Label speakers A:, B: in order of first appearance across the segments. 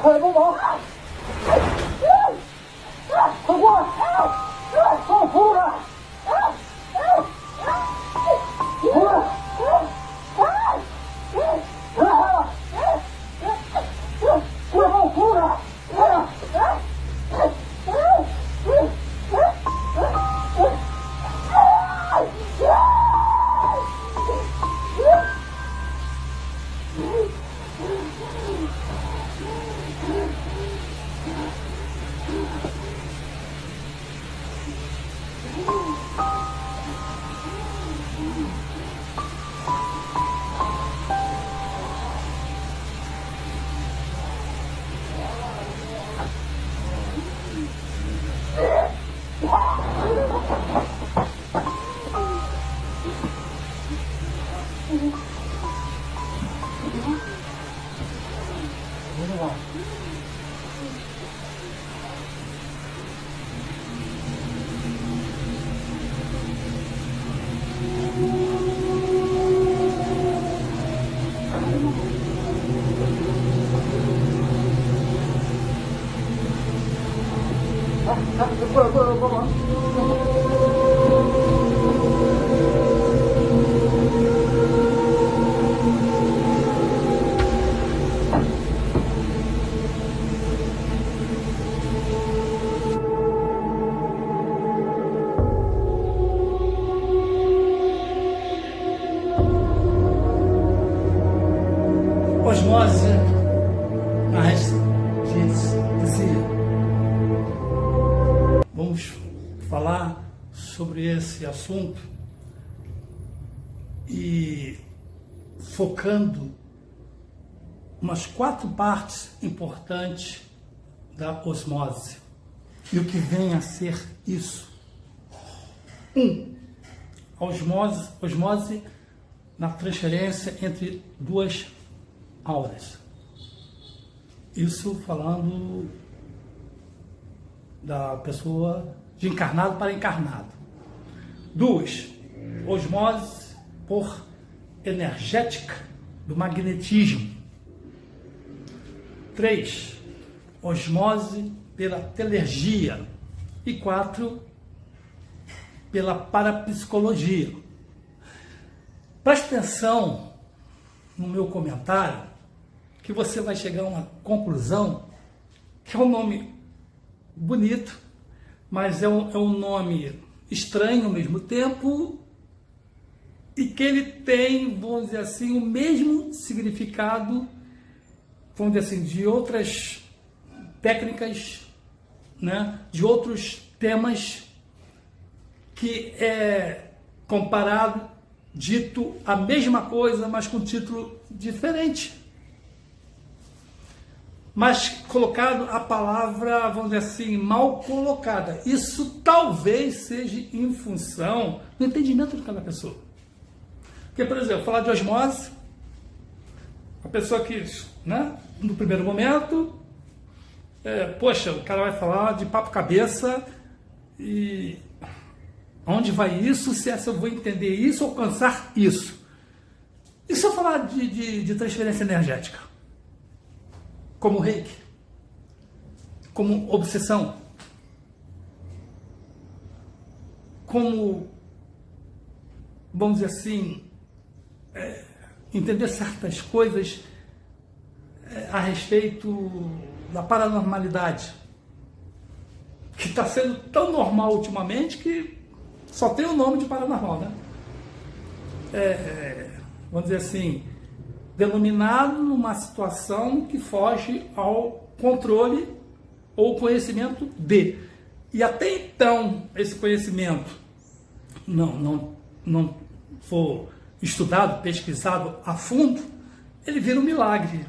A: 快帮忙！快过来！帮我扶着！扶着！过来帮我扶着！过来帮忙！Osmose
B: na radiestesia. Vamos falar sobre esse assunto e focando umas 4 partes importantes da osmose e o que vem a ser isso. 1. A osmose na transferência entre 2 auras. Isso falando da pessoa de encarnado para encarnado. 2. Osmose por energética do magnetismo. 3. Osmose pela telergia. E 4. Pela parapsicologia. Preste atenção no meu comentário, que você vai chegar a uma conclusão, que é um nome bonito, mas é um nome estranho ao mesmo tempo, e que ele tem, vamos dizer assim, o mesmo significado, vamos dizer assim, de outras técnicas, né, de outros temas, que é comparado, dito a mesma coisa, mas com título diferente. Mas colocado a palavra, vamos dizer assim, mal colocada. Isso talvez seja em função do entendimento de cada pessoa. Porque, por exemplo, falar de osmose, a pessoa que, né, no primeiro momento, poxa, o cara vai falar de papo cabeça e onde vai isso, se eu vou entender isso, alcançar isso. E se eu falar de transferência energética? Como reiki? Como obsessão? Como, vamos dizer assim, entender certas coisas a respeito da paranormalidade, que está sendo tão normal ultimamente que só tem o nome de paranormal, né? Vamos dizer assim, denominado numa situação que foge ao controle ou conhecimento de. E até então, esse conhecimento não for estudado, pesquisado a fundo, ele vira um milagre.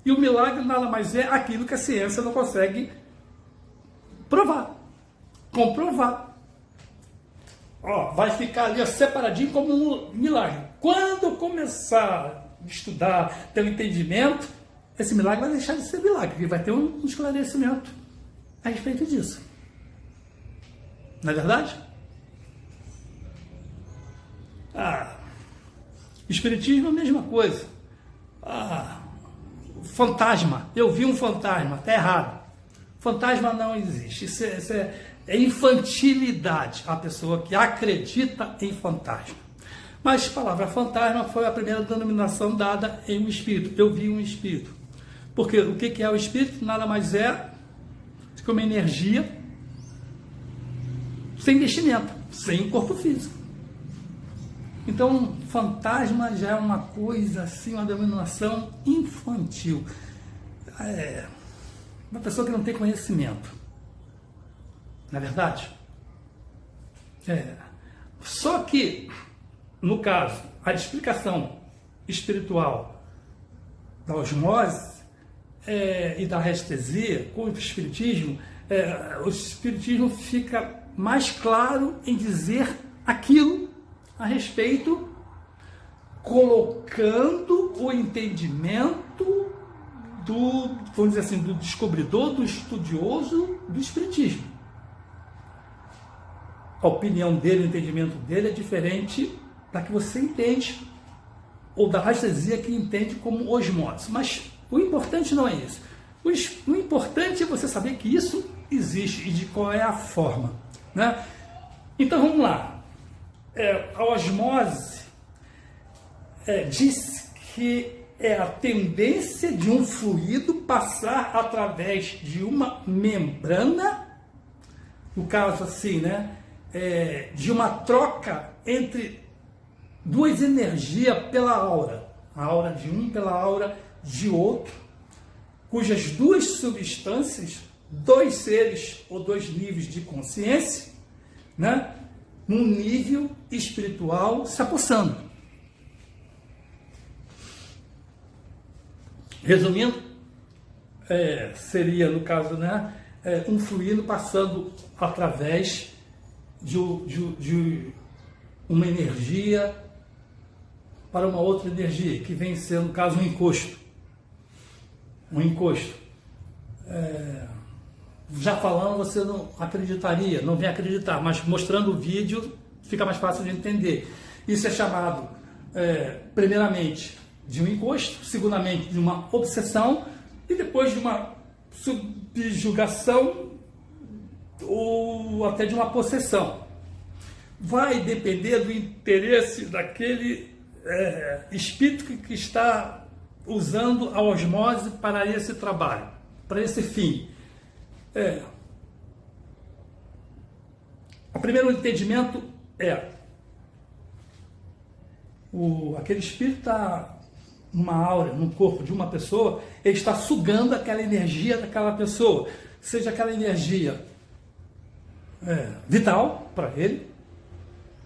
B: E o milagre nada mais é aquilo que a ciência não consegue provar, comprovar. Vai ficar ali separadinho como um milagre. Quando começar a estudar, ter um entendimento, esse milagre vai deixar de ser milagre, porque vai ter um esclarecimento a respeito disso. Não é verdade? Espiritismo é a mesma coisa. Fantasma, eu vi um fantasma, está errado. Fantasma não existe, isso é infantilidade, a pessoa que acredita em fantasma. Mas a palavra fantasma foi a primeira denominação dada em um espírito. Eu vi um espírito. Porque o que é o espírito? Nada mais é do que uma energia sem vestimenta, sem corpo físico. Então, fantasma já é uma coisa assim, uma denominação infantil. Uma pessoa que não tem conhecimento. Não é verdade? Só que, no caso, a explicação espiritual da osmose e da restesia com o espiritismo, o espiritismo fica mais claro em dizer aquilo a respeito, colocando o entendimento vamos dizer assim, do descobridor, do estudioso do espiritismo. A opinião dele, o entendimento dele é diferente da que você entende, ou da restesia que entende como osmose. Mas o importante não é isso. O importante é você saber que isso existe e de qual é a forma, né? Então vamos lá. A osmose diz que é a tendência de um fluido passar através de uma membrana, no caso assim, né? De uma troca entre duas energias pela aura, a aura de um pela aura de outro, cujas duas substâncias, dois seres ou dois níveis de consciência, né? Num nível espiritual se apossando. Resumindo, seria, no caso, né, um fluido passando através de uma energia para uma outra energia, que vem sendo, no caso, um encosto. Um encosto. Já falando, você não acreditaria, não vem acreditar, mas mostrando o vídeo fica mais fácil de entender. Isso é chamado, primeiramente, de um encosto, segundamente, de uma obsessão, e depois de uma subjugação ou até de uma possessão. Vai depender do interesse daquele espírito que está usando a osmose para esse trabalho, para esse fim. O primeiro entendimento aquele espírito está numa aura, no corpo de uma pessoa, ele está sugando aquela energia daquela pessoa, seja aquela energia vital para ele,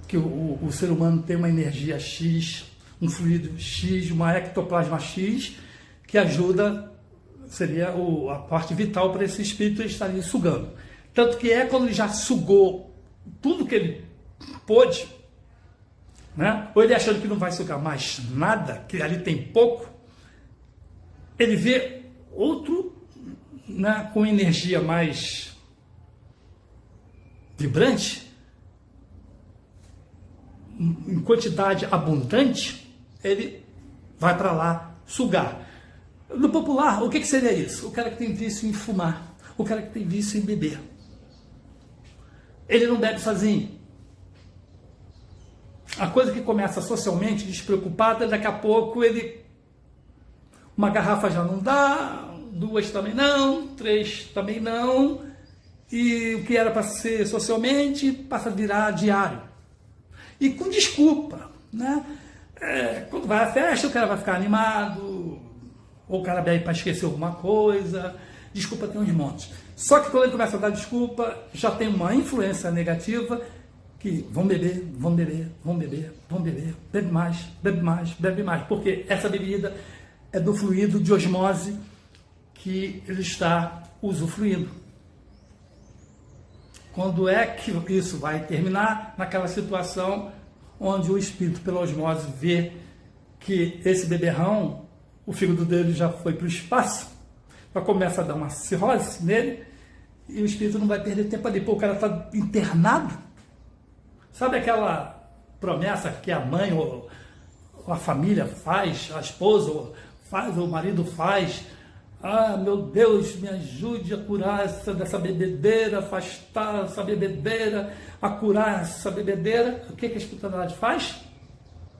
B: que o ser humano tem uma energia X, um fluido X, uma ectoplasma X, que ajuda, seria a parte vital para esse espírito, ele estaria sugando. Tanto que quando ele já sugou tudo que ele pôde, né? Ou ele achando que não vai sugar mais nada, que ali tem pouco, ele vê outro, né, com energia mais vibrante, em quantidade abundante, ele vai para lá sugar. No popular, o que seria isso? O cara que tem vício em fumar, o cara que tem vício em beber. Ele não bebe sozinho. A coisa que começa socialmente despreocupada, daqui a pouco uma garrafa já não dá, duas também não, três também não, e o que era para ser socialmente passa a virar diário. E com desculpa, né? Quando vai à festa, o cara vai ficar animado, ou o cara bebe para esquecer alguma coisa, desculpa tem uns montes. Só que quando ele começa a dar desculpa, já tem uma influência negativa, que vão beber, vão beber, vão beber, vão beber, bebe mais, bebe mais, bebe mais, porque essa bebida é do fluido de osmose que ele está usufruindo. Quando é que isso vai terminar? Naquela situação onde o espírito, pela osmose, vê que esse beberrão, o fígado dele já foi para o espaço, já começa a dar uma cirrose nele, e o espírito não vai perder tempo ali. Pô, o cara está internado. Sabe aquela promessa que a mãe ou a família faz, a esposa faz, o marido faz. Ah, meu Deus, me ajude a curar dessa bebedeira, afastar essa bebedeira, a curar essa bebedeira. O que a espiritualidade faz?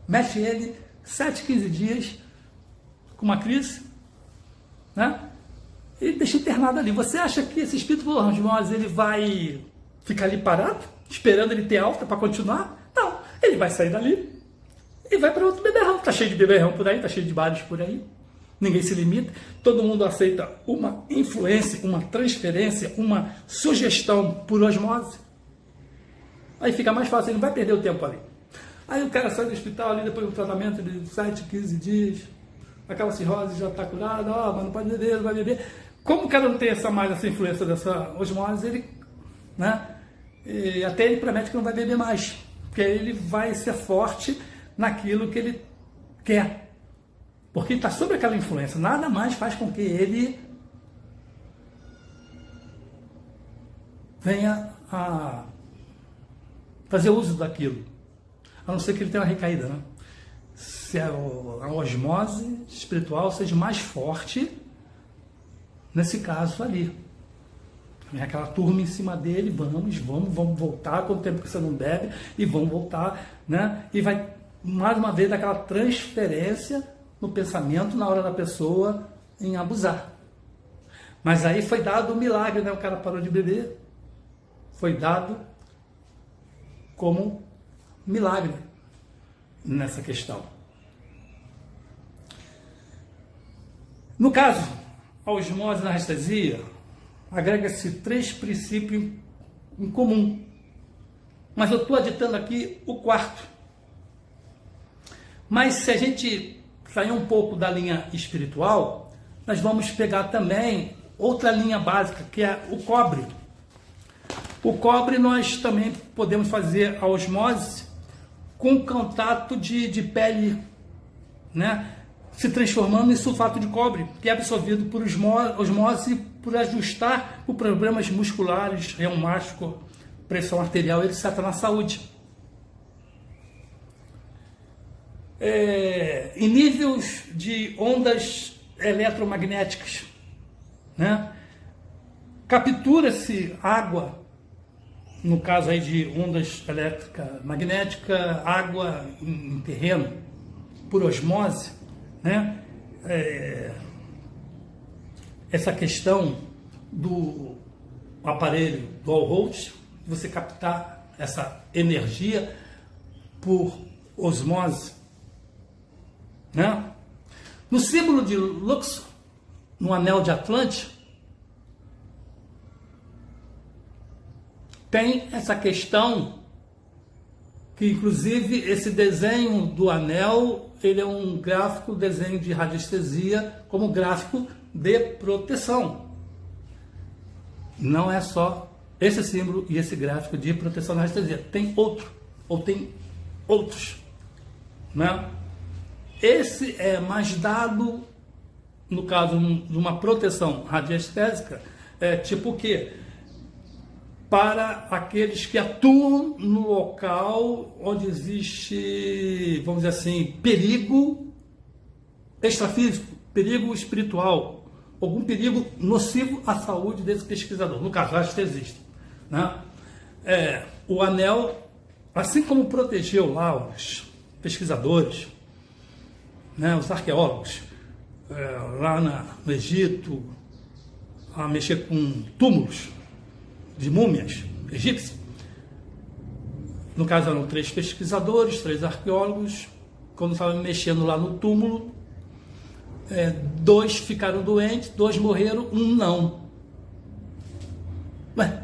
B: Mete ele 7, 15 dias com uma crise, né? E deixa internado ali. Você acha que esse espírito por osmose ele vai ficar ali parado, esperando ele ter alta para continuar? Não, ele vai sair dali e vai para outro beberrão. Tá cheio de beberrão por aí, tá cheio de bares por aí. Ninguém se limita, todo mundo aceita uma influência, uma transferência, uma sugestão por osmose. Aí fica mais fácil, ele não vai perder o tempo ali. Aí o cara sai do hospital ali depois do tratamento de 7, 15 dias, aquela cirrose já está curada, mas não pode beber, não vai beber. Como o cara não tem essa influência dessa osmose, ele, né, e até ele promete que não vai beber mais, porque ele vai ser forte naquilo que ele quer. Porque ele está sob aquela influência, nada mais faz com que ele venha a fazer uso daquilo, a não ser que ele tenha uma recaída, né? Se a osmose espiritual seja mais forte, nesse caso ali. Vem aquela turma em cima dele, vamos voltar, quanto tempo que você não bebe, e vamos voltar, né? E vai, mais uma vez, daquela transferência no pensamento na hora da pessoa em abusar. Mas aí foi dado um milagre, né? O cara parou de beber. Foi dado como milagre nessa questão. No caso, a osmose na anestesia, agrega-se 3 princípios em comum. Mas eu estou aditando aqui o 4º. Mas se a gente sair um pouco da linha espiritual, nós vamos pegar também outra linha básica, que é o cobre. O cobre nós também podemos fazer a osmose com contato de pele, né? Se transformando em sulfato de cobre, que é absorvido por osmose por ajustar por problemas musculares, reumático, pressão arterial, etc. na saúde. Em níveis de ondas eletromagnéticas, né? Captura-se água, no caso aí de ondas elétrica magnética, água em terreno, por osmose, né? Essa questão do aparelho dual Holt, você captar essa energia por osmose, né? No símbolo de Luxor, no anel de Atlante, tem essa questão que, inclusive, esse desenho do anel, ele é um gráfico, desenho de radiestesia, como gráfico de proteção. Não é só esse símbolo e esse gráfico de proteção na radiestesia. Tem outro, ou tem outros, né? Esse é mais dado, no caso de uma proteção radiestésica, tipo o quê? Para aqueles que atuam no local onde existe, vamos dizer assim, perigo extrafísico, perigo espiritual, algum perigo nocivo à saúde desse pesquisador, no caso, radiestesista, né? O anel, assim como protegeu lá os pesquisadores, né, os arqueólogos, lá no Egito, a mexer com túmulos de múmias egípcias. No caso, eram 3 pesquisadores, 3 arqueólogos. Quando estavam mexendo lá no túmulo, 2 ficaram doentes, 2 morreram, 1 não. Ué,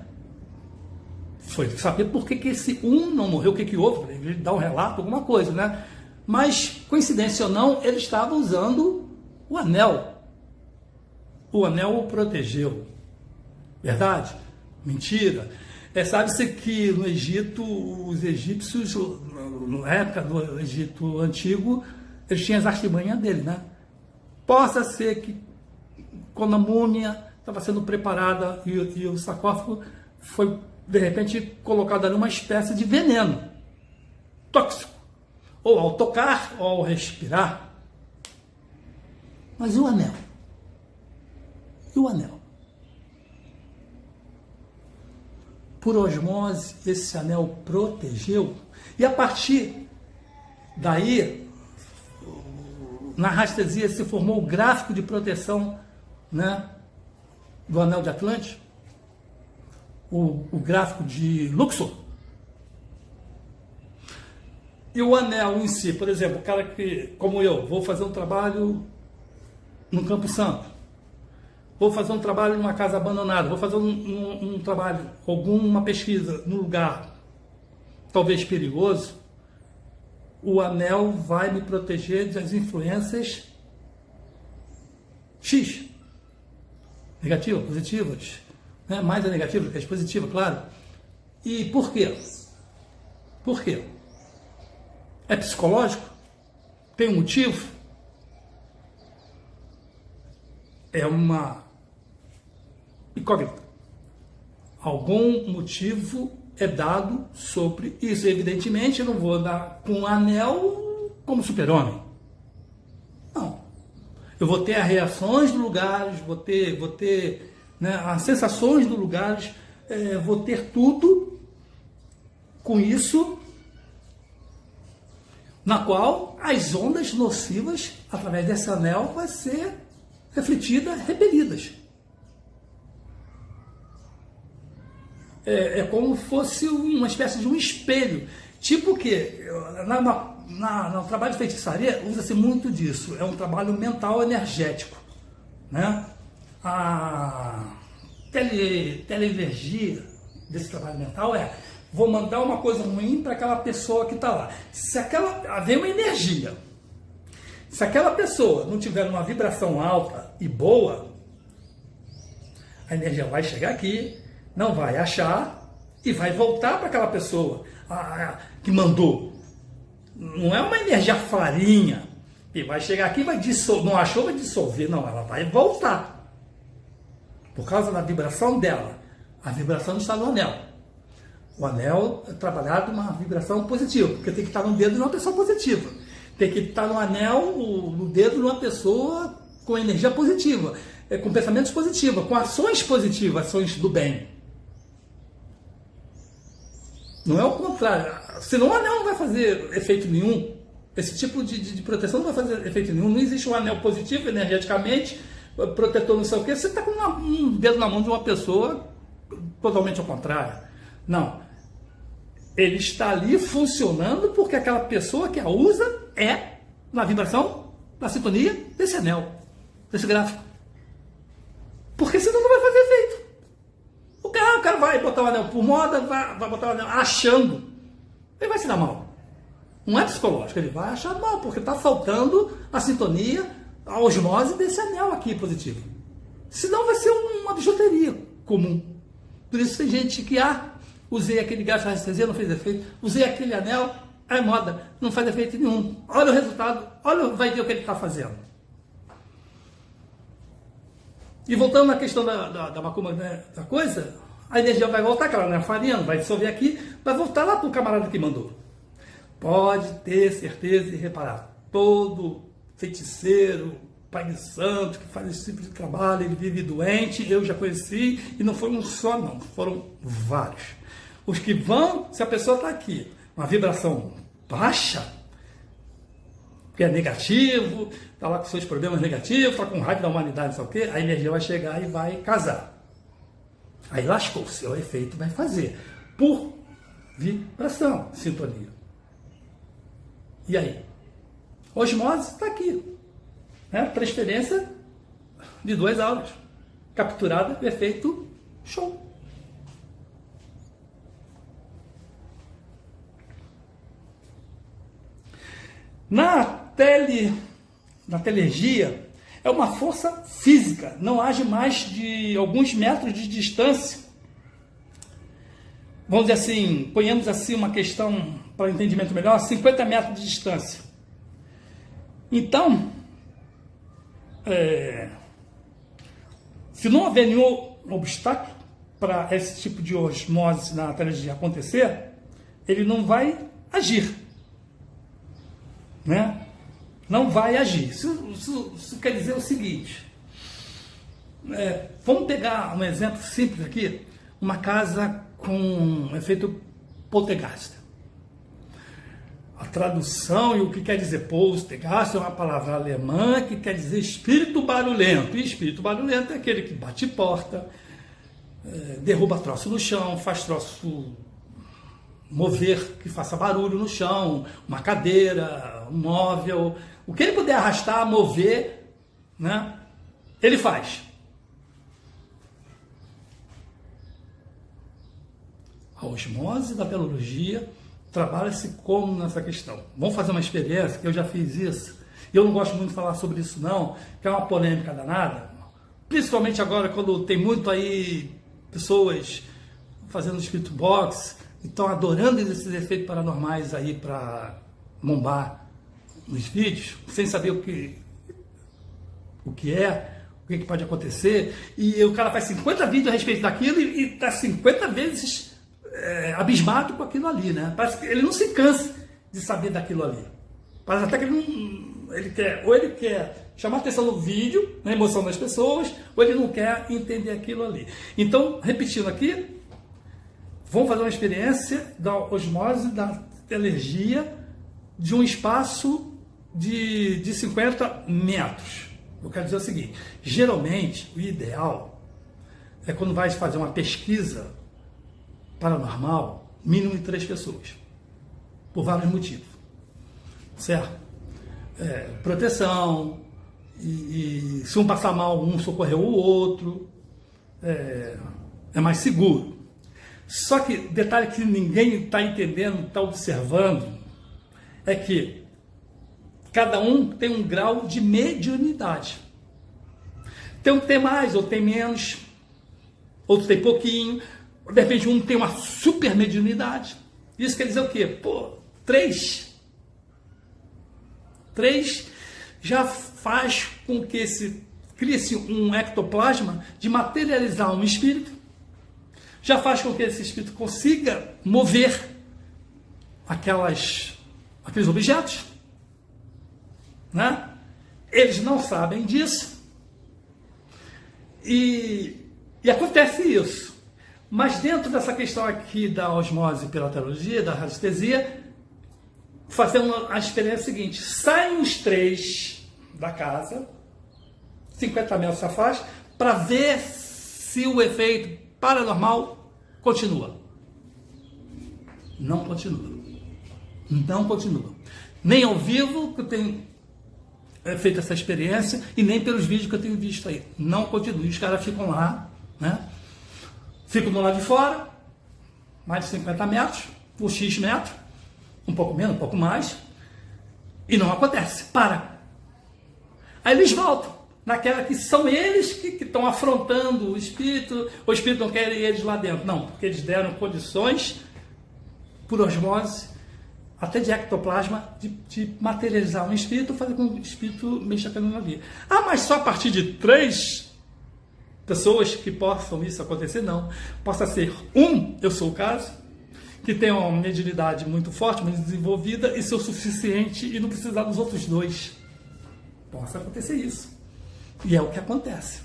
B: foi saber por que esse 1 não morreu, o que houve, ele dá um relato, alguma coisa, né? Mas, coincidência ou não, ele estava usando o anel. O anel o protegeu. Verdade? Mentira. Sabe-se que no Egito, os egípcios, na época do Egito Antigo, eles tinham as artimanhas dele, né? Possa ser que, quando a múmia estava sendo preparada e o sarcófago foi, de repente, colocado ali uma espécie de veneno tóxico. ou ao tocar, ou ao respirar. Mas e o anel? E o anel? Por osmose, esse anel protegeu, e a partir daí, na rastresia se formou o gráfico de proteção, né, do anel de Atlante, o gráfico de Luxor. E o anel em si, por exemplo, o cara que, como eu, vou fazer um trabalho no Campo Santo, vou fazer um trabalho numa casa abandonada, vou fazer um trabalho, alguma pesquisa num lugar talvez perigoso, o anel vai me proteger das influências X, negativas, positivas, né? Mais a negativa que as positivas, claro. E por quê? Por quê? É psicológico? Tem um motivo? É uma incógnita. Algum motivo é dado sobre isso. Evidentemente, eu não vou andar com um anel como super-homem. Não. Eu vou ter as reações dos lugares, vou ter né, as sensações dos lugares, vou ter tudo com isso, na qual as ondas nocivas, através desse anel, vai ser refletidas, repelidas. É como se fosse uma espécie de um espelho. Tipo que, no trabalho de feitiçaria, usa-se muito disso. É um trabalho mental energético. Né? A teleenergia desse trabalho mental vou mandar uma coisa ruim para aquela pessoa que está lá. Se vem uma energia. Se aquela pessoa não tiver uma vibração alta e boa, a energia vai chegar aqui, não vai achar e vai voltar para aquela pessoa que mandou. Não é uma energia farinha que vai chegar aqui e vai dissolver. Não achou, vai dissolver. Não, ela vai voltar. Por causa da vibração dela. A vibração está no anel. O anel é trabalhado uma vibração positiva, porque tem que estar no dedo de uma pessoa positiva. Tem que estar no anel, no dedo de uma pessoa com energia positiva, com pensamentos positivos, com ações positivas, ações do bem. Não é o contrário. Senão o anel não vai fazer efeito nenhum. Esse tipo de proteção não vai fazer efeito nenhum. Não existe um anel positivo energeticamente, protetor não sei o quê. Você está com um dedo na mão de uma pessoa totalmente ao contrário. Não. Ele está ali funcionando porque aquela pessoa que a usa é na vibração, na sintonia desse anel, desse gráfico. Porque senão não vai fazer efeito. O cara vai botar o anel por moda, vai botar o anel achando. Ele vai se dar mal. Não é psicológico, ele vai achar mal, porque está faltando a sintonia, a osmose desse anel aqui positivo. Senão vai ser uma bijuteria comum. Por isso tem gente que, usei aquele gás de rastresia, não fez efeito. Usei aquele anel, é moda, não faz efeito nenhum. Olha o resultado, vai ver o que ele está fazendo. E voltando na questão da macumba, né, da coisa, a energia vai voltar, aquela não é farinha, não vai dissolver aqui, vai voltar lá para o camarada que mandou. Pode ter certeza e reparar, todo feiticeiro, pai de santo, que faz esse tipo de trabalho, ele vive doente, eu já conheci, e não foi um só não, foram vários. Os que vão, se a pessoa está aqui, uma vibração baixa, que é negativo, está lá com seus problemas negativos, está com raiva da humanidade, não sei o quê, a energia vai chegar e vai casar. Aí lascou-se, o efeito vai fazer, por vibração, sintonia. E aí? Osmose está aqui. Né? Transferência de 2 aulas. Capturada, efeito show. Na telergia, é uma força física, não age mais de alguns metros de distância. Vamos dizer assim, ponhamos assim uma questão para entendimento melhor, 50 metros de distância. Então, se não houver nenhum obstáculo para esse tipo de osmose na telergia acontecer, ele não vai agir. né, não vai agir. Isso quer dizer o seguinte, vamos pegar um exemplo simples aqui, uma casa com efeito poltergeist. A tradução e o que quer dizer poltergeist é uma palavra alemã que quer dizer espírito barulhento. E espírito barulhento é aquele que bate porta, derruba troço no chão, faz troço mover, que faça barulho no chão, uma cadeira, um móvel, o que ele puder arrastar, mover, né, ele faz. A osmose da teologia trabalha-se como nessa questão. Vamos fazer uma experiência, que eu já fiz isso, e eu não gosto muito de falar sobre isso não, que é uma polêmica danada, principalmente agora quando tem muito aí pessoas fazendo espírito box, e estão adorando esses efeitos paranormais aí para bombar nos vídeos, sem saber o que pode acontecer, e o cara faz 50 vídeos a respeito daquilo e está 50 vezes abismado com aquilo ali, né? Parece que ele não se cansa de saber daquilo ali. Parece até que ele quer chamar a atenção no vídeo, na emoção das pessoas, ou ele não quer entender aquilo ali. Então, repetindo aqui, vamos fazer uma experiência da osmose da energia de um espaço de 50 metros. Eu quero dizer o seguinte, geralmente o ideal é quando vai fazer uma pesquisa paranormal, mínimo de 3 pessoas, por vários motivos, certo? Proteção, e se um passar mal, um socorreu o outro, é mais seguro. Só que, detalhe que ninguém está entendendo, está observando, é que cada um tem um grau de mediunidade. Tem um que tem mais, outro tem menos, outro tem pouquinho. De repente um tem uma super mediunidade. Isso quer dizer o quê? 3 já faz com que crie-se um ectoplasma de materializar um espírito, já faz com que esse espírito consiga mover aqueles objetos, né? Eles não sabem disso e acontece isso. Mas dentro dessa questão aqui da osmose pela teologia, da radiestesia, fazendo a experiência seguinte, saem os 3 da casa, 50 metros se afasta, para ver se o efeito paranormal continua. Não continua. Não continua. Nem ao vivo que eu tenho feito essa experiência e nem pelos vídeos que eu tenho visto aí. Não continua. E os caras ficam lá, né? Ficam do lado de fora, mais de 50 metros, por X metros, um pouco menos, um pouco mais, e não acontece. Para. Aí eles voltam, naquela que são eles que estão afrontando o espírito não quer eles lá dentro. Não, porque eles deram condições, por osmose, até de ectoplasma, de materializar um espírito, fazer com que o espírito mexa pela ali. Ah, mas só a partir de 3 pessoas que possam isso acontecer? Não. Possa ser eu sou o caso, que tem uma mediunidade muito forte, muito desenvolvida, e ser o suficiente e não precisar dos outros 2. Possa acontecer isso. E é o que acontece.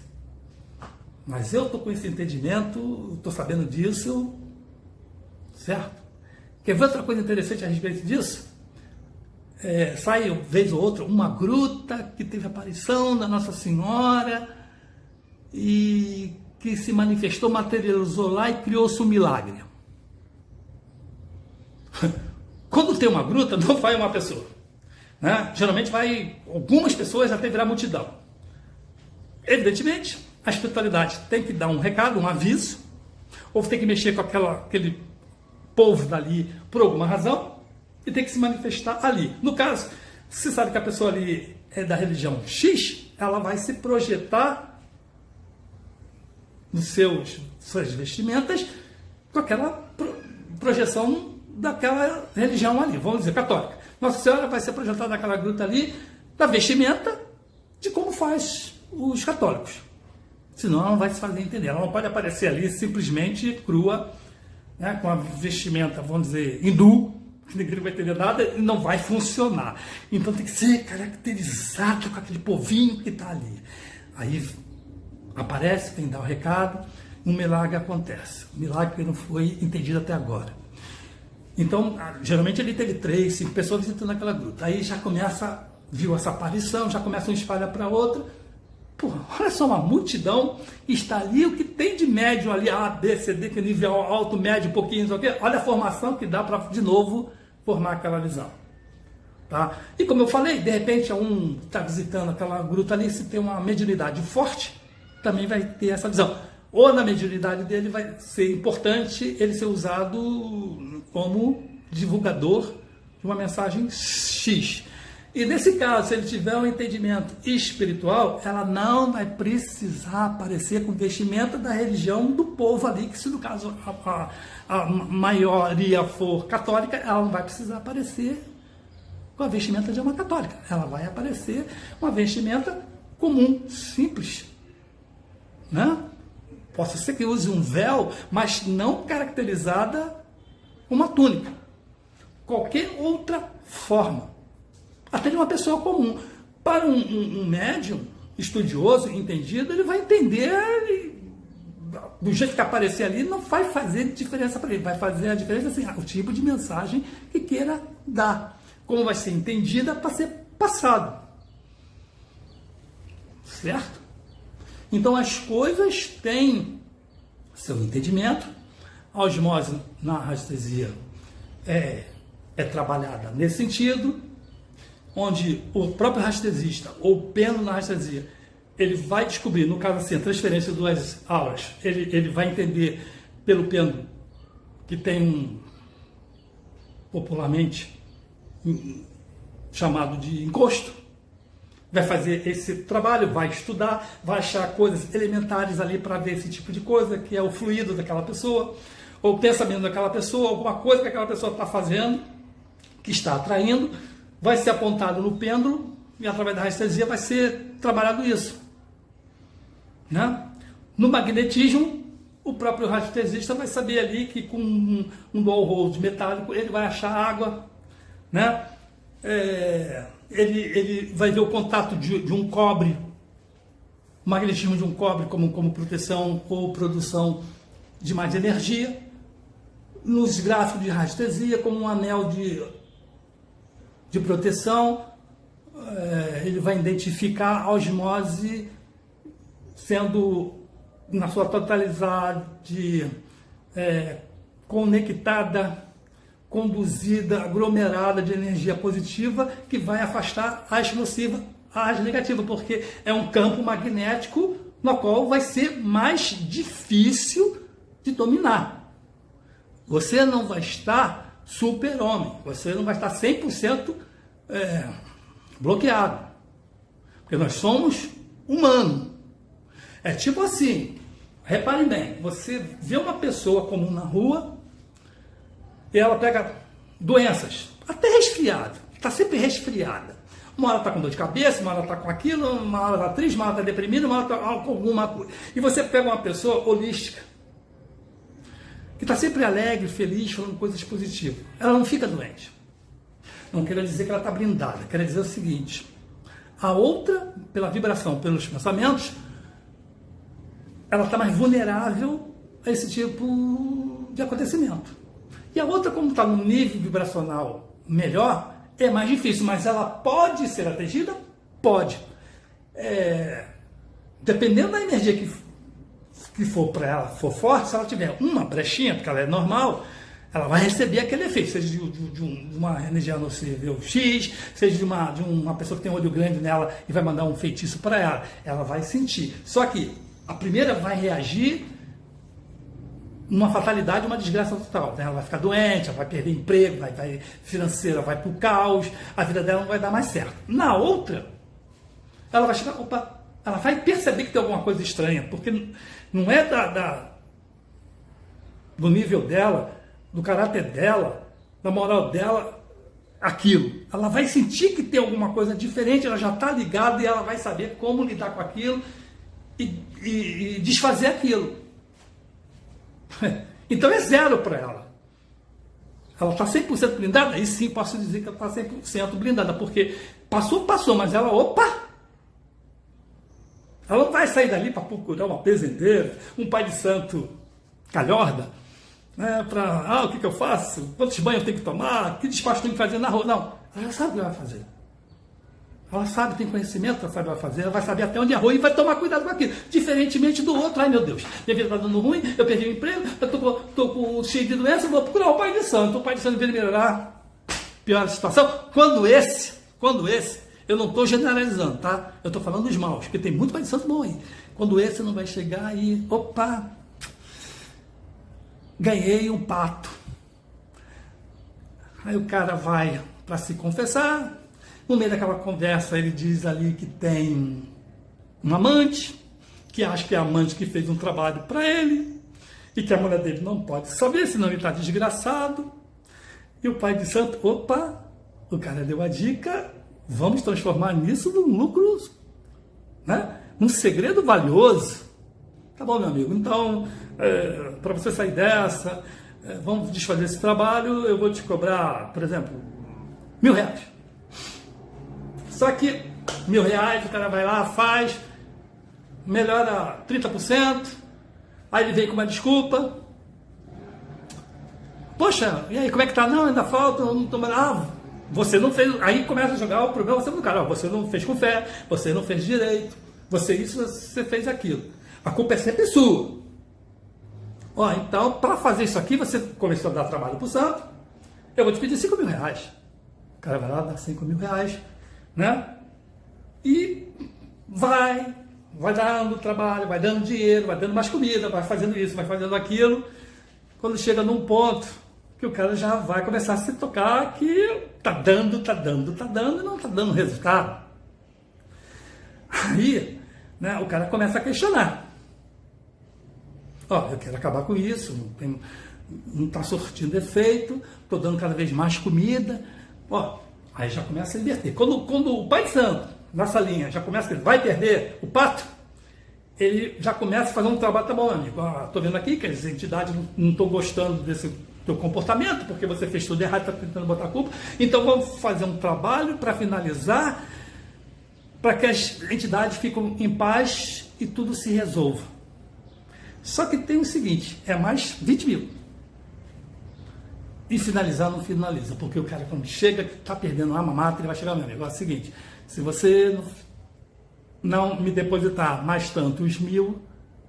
B: Mas eu estou com esse entendimento, estou sabendo disso, certo? Quer ver outra coisa interessante a respeito disso? Sai, vez ou outra, uma gruta que teve aparição da Nossa Senhora e que se manifestou, materializou lá e criou-se um milagre. Quando tem uma gruta, não vai uma pessoa, né? Geralmente vai algumas pessoas até virar multidão. Evidentemente, a espiritualidade tem que dar um recado, um aviso, ou tem que mexer com aquele povo dali por alguma razão e tem que se manifestar ali. No caso, se sabe que a pessoa ali é da religião X, ela vai se projetar nos suas vestimentas com aquela projeção daquela religião ali, vamos dizer, católica. Nossa Senhora vai ser projetada naquela gruta ali, da vestimenta de como faz os católicos. Senão ela não vai se fazer entender. Ela não pode aparecer ali simplesmente crua, né, com a vestimenta, vamos dizer, hindu, ninguém vai entender nada e não vai funcionar. Então tem que ser caracterizado com aquele povinho que está ali. Aí aparece, vem dar o recado, um milagre acontece. Um milagre que não foi entendido até agora. Então, geralmente ele teve 3, 5 pessoas visitando aquela gruta. Aí já começa, viu essa aparição, já começa um espalhar para outra. Pô, olha só, uma multidão está ali, o que tem de médio ali, A, B, C, D, que é nível alto, médio, pouquinho, não sei o quê. Olha a formação que dá para, de novo, formar aquela visão. Tá? E como eu falei, de repente, um está visitando aquela gruta ali, se tem uma mediunidade forte, também vai ter essa visão. Ou na mediunidade dele vai ser importante ele ser usado como divulgador de uma mensagem X. E nesse caso, se ele tiver um entendimento espiritual, ela não vai precisar aparecer com vestimenta da religião do povo ali, que se no caso a maioria for católica, ela não vai precisar aparecer com a vestimenta de uma católica. Ela vai aparecer com a vestimenta comum, simples. Né? Possa ser que use um véu, mas não caracterizada uma túnica. Qualquer outra forma. Até de uma pessoa comum. Para um médium estudioso, entendido, ele vai entender, do jeito que aparecer ali, não vai fazer diferença para ele. Vai fazer a diferença assim, o tipo de mensagem que queira dar. Como vai ser entendida para ser passado. Certo? Então as coisas têm seu entendimento. A osmose na radiestesia é trabalhada nesse sentido, onde o próprio radiestesista, ou o pêndulo na radiestesia, ele vai descobrir, no caso assim, a transferência de 2 auras, ele vai entender pelo pêndulo que tem popularmente chamado de encosto, vai fazer esse trabalho, vai estudar, vai achar coisas elementares ali para ver esse tipo de coisa, que é o fluido daquela pessoa, ou o pensamento daquela pessoa, alguma coisa que aquela pessoa está fazendo, que está atraindo, vai ser apontado no pêndulo e através da radiestesia vai ser trabalhado isso. Né? No magnetismo, o próprio radiestesista vai saber ali que com um dual hold metálico ele vai achar água, né? Ele vai ver o contato de um cobre, o magnetismo de um cobre como proteção ou produção de mais energia. Nos gráficos de radiestesia, como um anel de proteção, ele vai identificar a osmose sendo, na sua totalidade, conectada, conduzida, aglomerada de energia positiva que vai afastar as nocivas, as negativas, porque é um campo magnético no qual vai ser mais difícil de dominar. Você não vai estar super-homem, você não vai estar 100% bloqueado, porque nós somos humanos. É tipo assim, reparem bem, você vê uma pessoa comum na rua e ela pega doenças, até resfriado, está sempre resfriada. Uma hora está com dor de cabeça, uma hora está com aquilo, uma hora está triste, uma hora está deprimida, uma hora está com alguma coisa. E você pega uma pessoa holística, que está sempre alegre, feliz, falando coisas positivas. Ela não fica doente. Não quero dizer que ela está blindada, quero dizer o seguinte: a outra, pela vibração, pelos pensamentos, ela está mais vulnerável a esse tipo de acontecimento. E a outra, como está num nível vibracional melhor, é mais difícil, mas ela pode ser atingida? Pode. Dependendo da energia que for para ela, for forte, se ela tiver uma brechinha, porque ela é normal, ela vai receber aquele efeito, seja de uma energia nociva X, seja de uma pessoa que tem um olho grande nela e vai mandar um feitiço para ela. Ela vai sentir. Só que a primeira vai reagir uma fatalidade, uma desgraça total. Né? Ela vai ficar doente, ela vai perder emprego, vai financeira, vai para o caos, a vida dela não vai dar mais certo. Na outra, ela vai chegar, ela vai perceber que tem alguma coisa estranha, porque não é do nível dela, do caráter dela, da moral dela, aquilo. Ela vai sentir que tem alguma coisa diferente, ela já está ligada e ela vai saber como lidar com aquilo e desfazer aquilo. Então é zero para ela. Ela está 100% blindada? Aí sim posso dizer que ela está 100% blindada, porque passou, mas ela, ela não vai sair dali para procurar uma pezendeira, um pai de santo calhorda, né, para, o que eu faço? Quantos banhos eu tenho que tomar? Que despacho eu tenho que fazer na rua? Não, ela sabe o que vai fazer. Ela sabe, tem conhecimento, ela sabe o que vai fazer, ela vai saber até onde é ruim e vai tomar cuidado com aquilo. Diferentemente do outro, ai meu Deus, minha vida está dando ruim, eu perdi o emprego, eu estou cheio de doença, vou procurar o pai de santo veio melhorar. Pior a situação, quando esse, eu não estou generalizando, tá? Eu estou falando dos maus, porque tem muito pai de santo bom aí. Quando esse não vai chegar e, ganhei um pato. Aí o cara vai para se confessar. No meio daquela conversa, ele diz ali que tem um amante, que acha que é a amante que fez um trabalho para ele, e que a mulher dele não pode saber, senão ele está desgraçado. E o pai de santo, o cara deu a dica, vamos transformar nisso num lucro, né? Um segredo valioso. Tá bom, meu amigo, então, para você sair dessa, vamos desfazer esse trabalho, eu vou te cobrar, por exemplo, R$1.000. Só que R$1.000, o cara vai lá, faz, melhora 30%, aí ele vem com uma desculpa. Poxa, e aí, como é que tá? Não, ainda falta, não tô... você não fez, aí começa a jogar o problema você no cara, você não fez com fé, você não fez direito, você isso, você fez aquilo. A culpa é sempre sua. Então, para fazer isso aqui, você começou a dar trabalho pro santo, eu vou te pedir R$5.000. O cara vai lá, dá R$5.000, né? E vai dando trabalho, vai dando dinheiro, vai dando mais comida, vai fazendo isso, vai fazendo aquilo. Quando chega num ponto que o cara já vai começar a se tocar que tá dando e não tá dando resultado. Aí, né, o cara começa a questionar. Eu quero acabar com isso, não está surtindo efeito, estou dando cada vez mais comida. Aí já começa a inverter. Quando o pai de santo, nessa linha, já começa, ele vai perder o pato, ele já começa a fazer um trabalho, tá bom, amigo, estou vendo aqui que as entidades não estão gostando desse teu comportamento, porque você fez tudo errado, está tentando botar a culpa, então vamos fazer um trabalho para finalizar, para que as entidades fiquem em paz e tudo se resolva. Só que tem o seguinte, é mais 20 mil. E finalizar não finaliza, porque o cara quando chega, está perdendo a alma mata, ele vai chegar, meu amigo, é o seguinte, se você não me depositar mais tantos mil,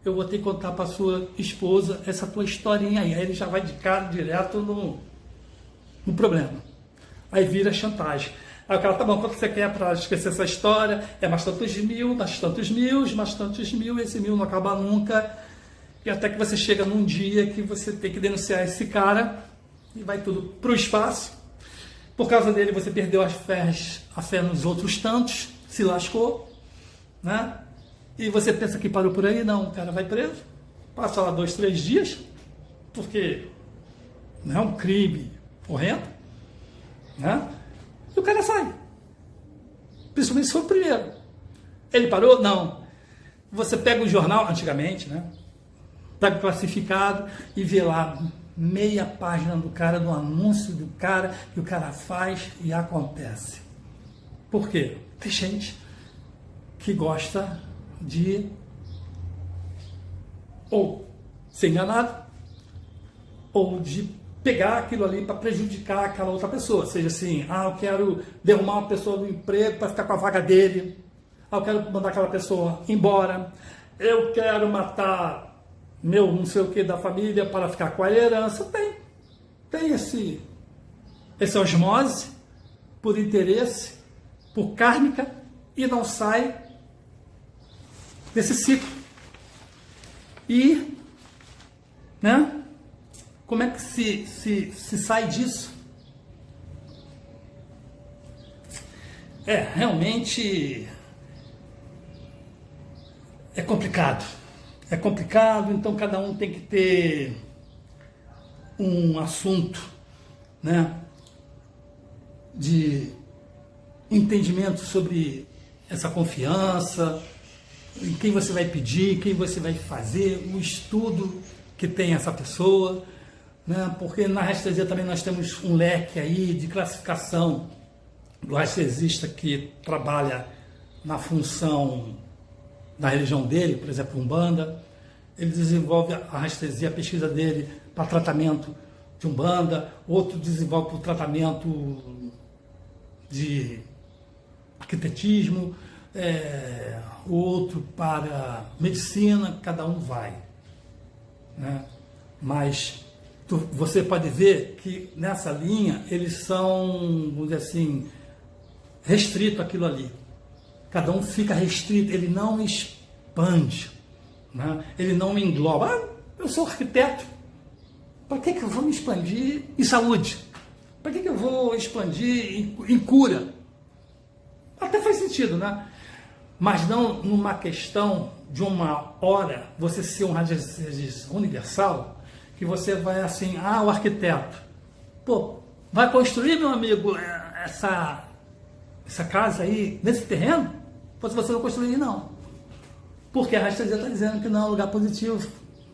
B: eu vou ter que contar para sua esposa essa tua historinha aí. Aí ele já vai de cara direto no problema. Aí vira chantagem. Aí o cara, tá bom, quanto você quer para esquecer essa história? É mais tantos mil, mais tantos mil, esse mil não acaba nunca. E até que você chega num dia que você tem que denunciar esse cara e vai tudo pro espaço. Por causa dele você perdeu a fé nos outros tantos, se lascou, né? E você pensa que parou por aí? Não, o cara vai preso, passa lá 2, 3 dias, porque não é um crime horrendo, né? E o cara sai. Principalmente se for o primeiro. Ele parou? Não. Você pega o jornal, antigamente, né? Pega o classificado e vê lá meia página do cara, do anúncio do cara, que o cara faz e acontece. Por quê? Tem gente que gosta de ou ser enganado ou de pegar aquilo ali para prejudicar aquela outra pessoa, seja assim, eu quero derrubar uma pessoa do emprego para ficar com a vaga dele, eu quero mandar aquela pessoa embora, eu quero matar meu não sei o que da família para ficar com a herança. Tem esse osmose por interesse, por kármica, e não sai desse ciclo. E, né, como é que se sai disso? Realmente é complicado. É complicado, então cada um tem que ter um assunto, né, de entendimento sobre essa confiança, em quem você vai pedir, quem você vai fazer, o estudo que tem essa pessoa, né? Porque na restesia também nós temos um leque aí de classificação do restesista que trabalha na função da religião dele, por exemplo, Umbanda. Ele desenvolve a restesia, a pesquisa dele para tratamento de Umbanda, outro desenvolve para o tratamento de arquitetismo, outro para medicina, cada um vai, né? Mas você pode ver que nessa linha eles são, vamos dizer assim, restrito àquilo ali. Cada um fica restrito, ele não expande, né? Ele não engloba. Ah, eu sou arquiteto, para que eu vou me expandir em saúde? Para que eu vou expandir em cura? Até faz sentido, né? Mas não numa questão de uma hora você ser um radiestesista universal, que você vai assim, o arquiteto, pô, vai construir, meu amigo, essa casa aí, nesse terreno? Se você não construir, não. Porque a rastreia está dizendo que não é um lugar positivo,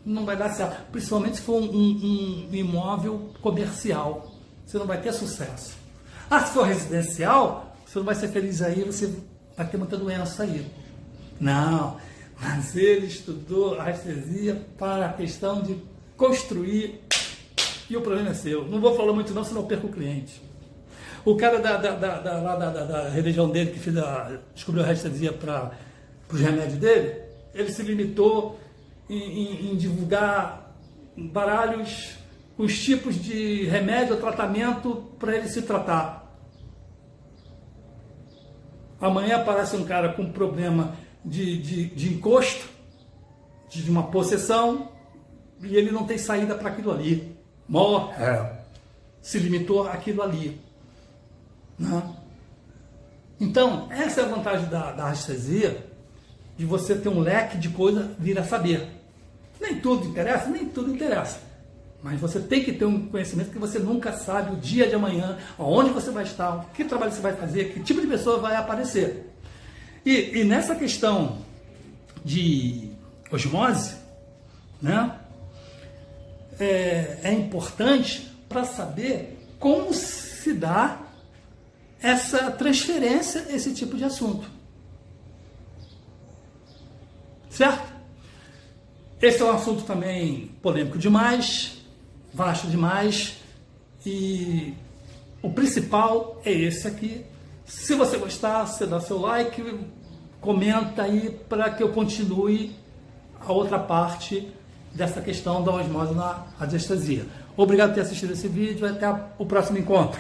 B: não vai dar certo. Principalmente se for um imóvel comercial, você não vai ter sucesso. Se for residencial, você não vai ser feliz aí, você vai ter muita doença aí. Não, mas ele estudou a rastreia para a questão de construir, e o problema é seu. Não vou falar muito não, senão eu perco o cliente. O cara da religião dele, que descobriu a rastreia para os remédios dele, ele se limitou em divulgar baralhos com os tipos de remédio ou tratamento para ele se tratar. Amanhã aparece um cara com problema de encosto, de uma possessão, e ele não tem saída para aquilo ali. Morre. Se limitou àquilo ali. Não. Então, essa é a vantagem da rastreia, de você ter um leque de coisa vir a saber. Nem tudo interessa, mas você tem que ter um conhecimento que você nunca sabe o dia de amanhã, aonde você vai estar, que trabalho você vai fazer, que tipo de pessoa vai aparecer. E nessa questão de osmose, né, é importante para saber como se dá essa transferência, esse tipo de assunto. Certo? Esse é um assunto também polêmico demais, vasto demais, e o principal é esse aqui. Se você gostar, você dá seu like, comenta aí para que eu continue a outra parte dessa questão da osmose na radiestesia. Obrigado por ter assistido esse vídeo, até o próximo encontro.